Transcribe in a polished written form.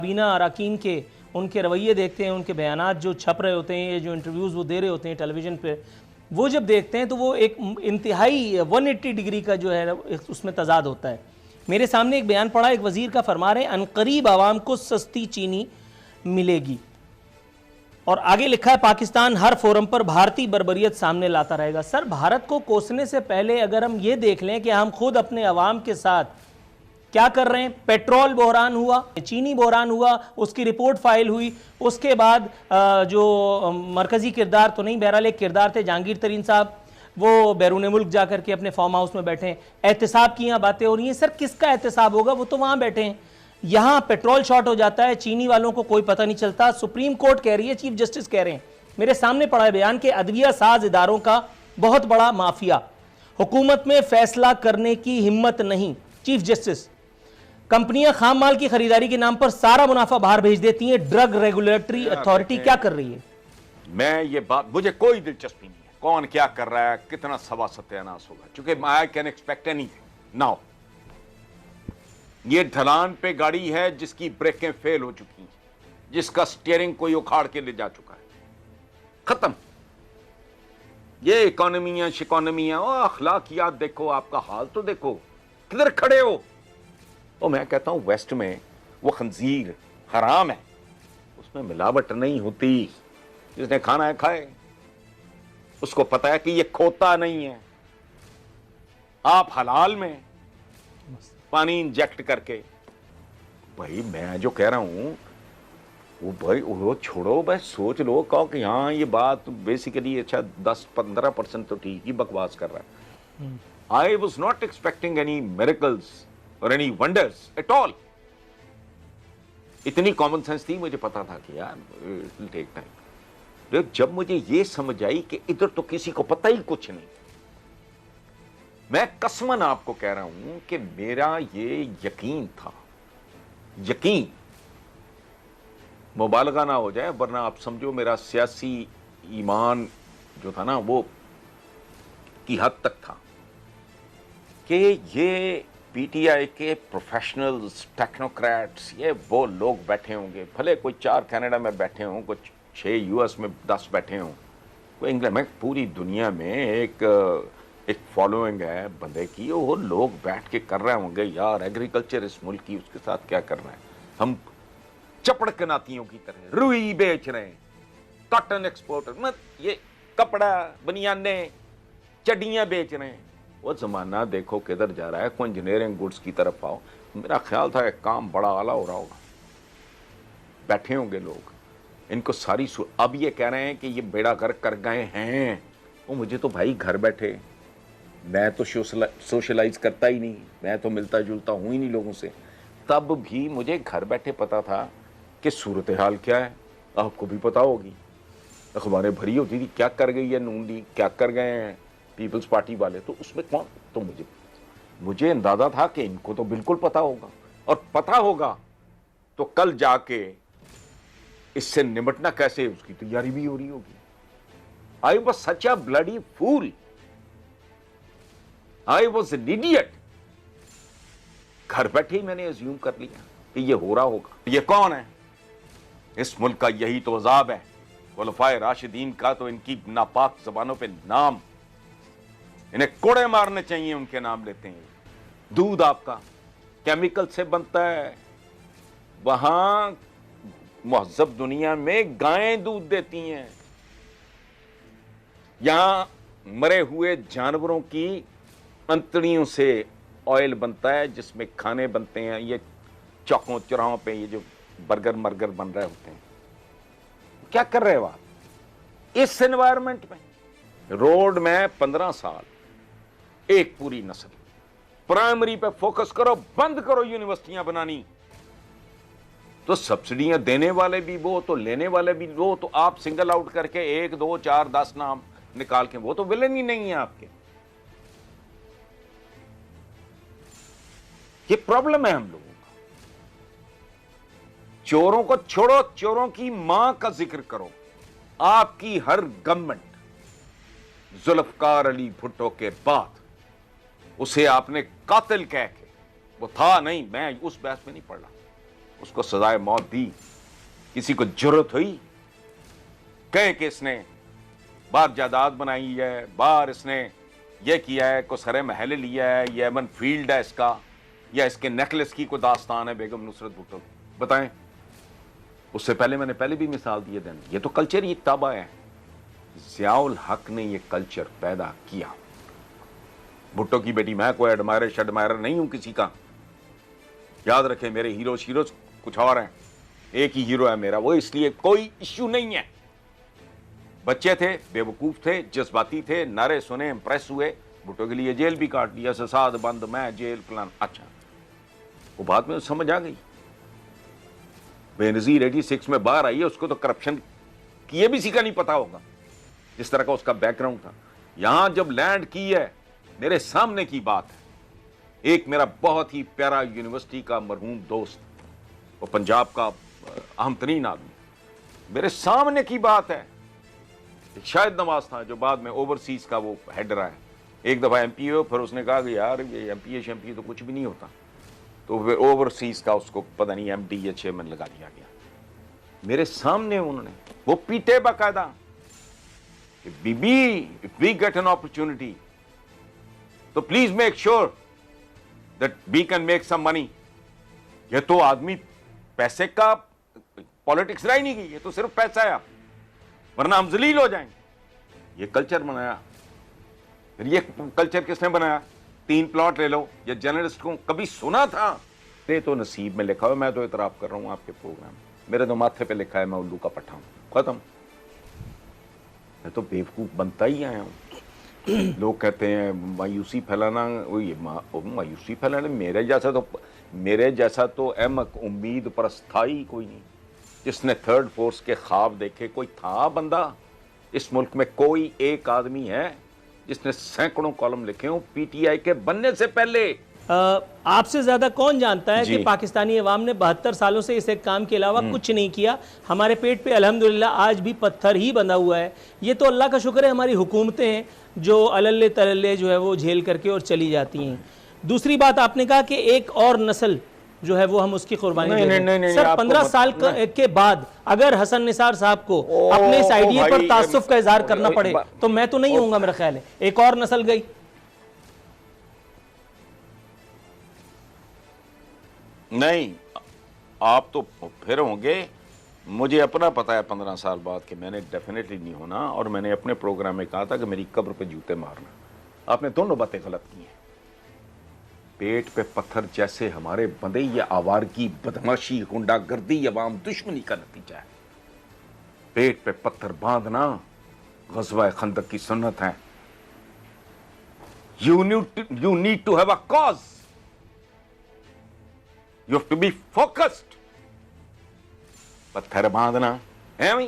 बीना अराकीन के उनके रवैये देखते हैं, उनके बयानात जो छप रहे होते हैं, ये जो इंटरव्यूज़ वो दे रहे होते हैं टेलीविज़न पे, वो जब देखते हैं तो वो एक इंतहाई 180 डिग्री का जो है उसमें तजाद होता है। मेरे सामने एक बयान पड़ा, एक वज़ीर का फरमा रहे हैं अनकरीब आवाम को सस्ती चीनी मिलेगी, और आगे लिखा है पाकिस्तान हर फोरम पर भारतीय बर्बरियत सामने लाता रहेगा। सर, भारत को कोसने से पहले अगर हम ये देख लें कि हम खुद अपने अवाम के साथ क्या कर रहे हैं। पेट्रोल बहरान हुआ, चीनी बहरान हुआ, उसकी रिपोर्ट फाइल हुई, उसके बाद जो मरकजी किरदार तो नहीं, बहरहाल एक किरदार थे जहांगीर तरीन साहब, वो बैरून मुल्क जाकर के अपने फार्म हाउस में बैठे हैं। एहतसाब की यहाँ बातें हो रही हैं। सर, किसका एहतसाब होगा, वो तो वहाँ बैठे हैं। यहाँ पेट्रोल शॉर्ट हो जाता है, चीनी वालों को कोई पता नहीं चलता। सुप्रीम कोर्ट कह रही है, चीफ जस्टिस कह रहे हैं, मेरे सामने पड़ा है बयान के अदविया साज इदारों का बहुत बड़ा माफिया, हुकूमत में फैसला करने की हिम्मत नहीं। चीफ जस्टिस, कंपनियां खाम माल की खरीदारी के नाम पर सारा मुनाफा बाहर भेज देती हैं, ड्रग रेगुलेटरी अथॉरिटी क्या कर रही है? मैं ये बात, मुझे कोई दिलचस्पी नहीं है कौन क्या कर रहा है, कितना सवा सत्यानाश होगा, क्योंकि I can expect anything now. ये ढलान पे गाड़ी है जिसकी ब्रेकें फेल हो चुकी हैं, जिसका स्टीयरिंग कोई उखाड़ के ले जा चुका है, खत्म। ये इकोनॉमियां शिकोनॉमियां, अखलाकियात देखो, आपका हाल तो देखो, किधर खड़े हो। तो मैं कहता हूं वेस्ट में वो खंजीर हराम है, उसमें मिलावट नहीं होती, जिसने खाना है खाए, उसको पता है कि ये खोता नहीं है। आप हलाल में पानी इंजेक्ट करके, भाई मैं जो कह रहा हूं वो भाई वो छोड़ो, भाई सोच लो, कहो कि हाँ ये बात बेसिकली अच्छा 10-15% तो ठीक ही बकवास कर रहा है। I was not expecting any miracles और एनी वंडर्स एट ऑल। इतनी कॉमन सेंस थी, मुझे पता था कि यार इट विल टेक टाइम। जब मुझे ये समझ आई कि इधर तो किसी को पता ही कुछ नहीं, मैं कसमन आपको कह रहा हूं कि मेरा ये यकीन था, यकीन मुबालगा ना हो जाए, वरना आप समझो मेरा सियासी ईमान जो था ना वो की हद तक था कि ये पीटीआई के प्रोफेशनल्स, टेक्नोक्रेट्स, ये वो लोग बैठे होंगे, भले कोई 4 कनाडा में बैठे हों, कुछ 6 यूएस में 10 बैठे हों, कोई इंग्लैंड में, पूरी दुनिया में एक फॉलोइंग है बंदे की, वो लोग बैठ के कर रहे होंगे यार एग्रीकल्चर इस मुल्क की, उसके साथ क्या करना है। हम चपड़ कनातियों की तरह रुई बेच रहे हैं, कॉटन एक्सपोर्टर, मत ये कपड़ा बनियाने चड्डियां बेच रहे हैं। वो जमाना देखो किधर जा रहा है, कोई इंजीनियरिंग गुड्स की तरफ आओ। मेरा ख्याल था एक काम बड़ा आला हो रहा होगा, बैठे होंगे लोग, इनको सारी अब ये कह रहे हैं कि ये बेड़ा गर्क कर गए हैं। वो मुझे तो भाई घर बैठे, मैं तो सोशलाइज करता ही नहीं, मैं तो मिलता जुलता हूं ही नहीं लोगों से, तब भी मुझे घर बैठे पता था कि सूरत हाल क्या है। आपको भी पता होगी, अखबारें भरी होती थी, क्या कर गई है नून लीग, क्या कर गए हैं पीपल्स पार्टी वाले, तो उसमें कौन, तो मुझे अंदाजा था कि इनको तो बिल्कुल पता होगा, और पता होगा तो कल जाके इससे निपटना कैसे, उसकी तैयारी भी हो रही होगी। I was such a bloody fool, I was an idiot. घर बैठे ही मैंने अज्यूम कर लिया कि ये हो रहा होगा। ये कौन है, इस मुल्क का यही तो अजाब है, खुलफाए राशिदीन का तो इनकी नापाक जबानों पे नाम, इन्हें कोड़े मारने चाहिए, उनके नाम लेते हैं। दूध आपका केमिकल से बनता है, वहां महजब दुनिया में गायें दूध देती हैं, यहां मरे हुए जानवरों की अंतड़ियों से ऑयल बनता है, जिसमें खाने बनते हैं। ये चौकों चौराहों पे ये जो बर्गर मर्गर बन रहे होते हैं, क्या कर रहे हो आप इस एनवायरनमेंट में? रोड में 15 साल एक पूरी नस्ल, प्राइमरी पे फोकस करो, बंद करो यूनिवर्सिटियां बनानी, तो सब्सिडियां देने वाले भी वो, तो लेने वाले भी वो, तो आप सिंगल आउट करके 1, 2, 4, 10 नाम निकाल के, वो तो विलन ही नहीं है आपके। ये प्रॉब्लम है हम लोगों का। चोरों को छोड़ो, चोरों की मां का जिक्र करो। आपकी हर गवर्नमेंट जुल्फकार अली भुट्टो के बाद उसे आपने कातिल कह के, वो था नहीं, मैं उस बहस में नहीं पड़ रहा, उसको सजाए मौत दी। किसी को जरूरत हुई कहे कि इसने बाहर जायदाद बनाई है, बाहर इसने ये किया है, को सरे महल लिया है, ये एमन फील्ड है इसका, या इसके नेकलेस की कोई दास्तान है बेगम नुसरत भुट्टो की, बताएं। उससे पहले मैंने पहले भी मिसाल दिए दें, ये तो कल्चर ही तबाह है। ज़ियाउल हक ने ये कल्चर पैदा किया। भुट्टो की बेटी, मैं कोई एडमायरर नहीं हूं किसी का, याद रखें मेरे हीरो कुछ और हैं, एक ही हीरो है मेरा, वो इसलिए कोई इश्यू नहीं है। बच्चे थे, बेवकूफ थे, जज्बाती थे, नारे सुने, इंप्रेस हुए, भुट्टो के लिए जेल भी काट दिया, ससाद बंद, मैं जेल फलान। अच्छा, वो बाद में समझ आ गई। बेनजीर 86 में बाहर आई है, उसको तो करप्शन की भी सी का नहीं पता होगा, जिस तरह का उसका बैकग्राउंड था। यहां जब लैंड की है, मेरे सामने की बात है। एक मेरा बहुत ही प्यारा यूनिवर्सिटी का मरहूम दोस्त, वो पंजाब का अहम तरीन आदमी, मेरे सामने की बात है। एक शाहिद नवाज था जो बाद में ओवरसीज का वो हेड रहा है, एक दफा एमपी हो, फिर उसने कहा कि यार ये एमपी तो कुछ भी नहीं होता, तो फिर ओवरसीज का उसको पता नहीं एमडी या चेयरमैन लगा दिया गया। मेरे सामने उन्होंने वो पीटे बाकायदा, बीबी if we get an opportunity तो please make sure that we can make some money. ये तो आदमी पैसे का पॉलिटिक्स रह ही नहीं गई, ये तो सिर्फ पैसा है, वरना हम जलील हो जाएंगे। ये कल्चर बनाया। फिर ये कल्चर किसने बनाया? 3 प्लॉट ले लो, ये जर्नलिस्ट को कभी सुना था? ये तो नसीब में लिखा हुआ, मैं तो इतराफ कर रहा हूं आपके प्रोग्राम, मेरे तो माथे पे लिखा है मैं उल्लू का पट्टा हूं, खत्म। मैं तो बेवकूफ बनता ही आया हूं। लोग कहते हैं मायूसी फैलाना, मायूसी फैलाना, मेरे जैसा तो अहमक उम्मीद परस्ताई कोई नहीं, जिसने थर्ड फोर्स के ख्वाब देखे। कोई था बंदा इस मुल्क में, कोई एक आदमी है जिसने सैकड़ों कॉलम लिखे हो पीटीआई के बनने से पहले? आपसे ज्यादा कौन जानता है कि पाकिस्तानी अवाम ने 72 सालों से इस एक काम के अलावा कुछ नहीं किया। हमारे पेट पे अल्हम्दुलिल्लाह आज भी पत्थर ही बंधा हुआ है। ये तो अल्लाह का शुक्र है, हमारी हुकूमतें हैं जो अलल्ले तलल्ले जो है वो झेल करके और चली जाती हैं। दूसरी बात, आपने कहा कि एक और नस्ल जो है वो हम उसकी कुर्बानी दे रहे हैं। सर 15 साल के बाद अगर हसन निसार साहब को अपने इस आइडिया पर तासुफ का इजहार करना पड़े तो मैं तो नहीं होऊंगा, मेरा ख्याल है। एक और नस्ल गई। नहीं, आप तो फिर होंगे। मुझे अपना पता है 15 साल बाद कि मैंने डेफिनेटली नहीं होना, और मैंने अपने प्रोग्राम में कहा था कि मेरी कब्र पे जूते मारना। आपने दोनों बातें गलत की हैं। पेट पे पत्थर जैसे हमारे बंदे, ये आवारगी, बदमाशी, गुंडागर्दी, अवाम दुश्मनी का नतीजा है। पेट पे पत्थर बांधना ग़ज़वा खंदक की सुन्नत है। You need to have a cause, you have to be focused. पत्थर बांधना है वही,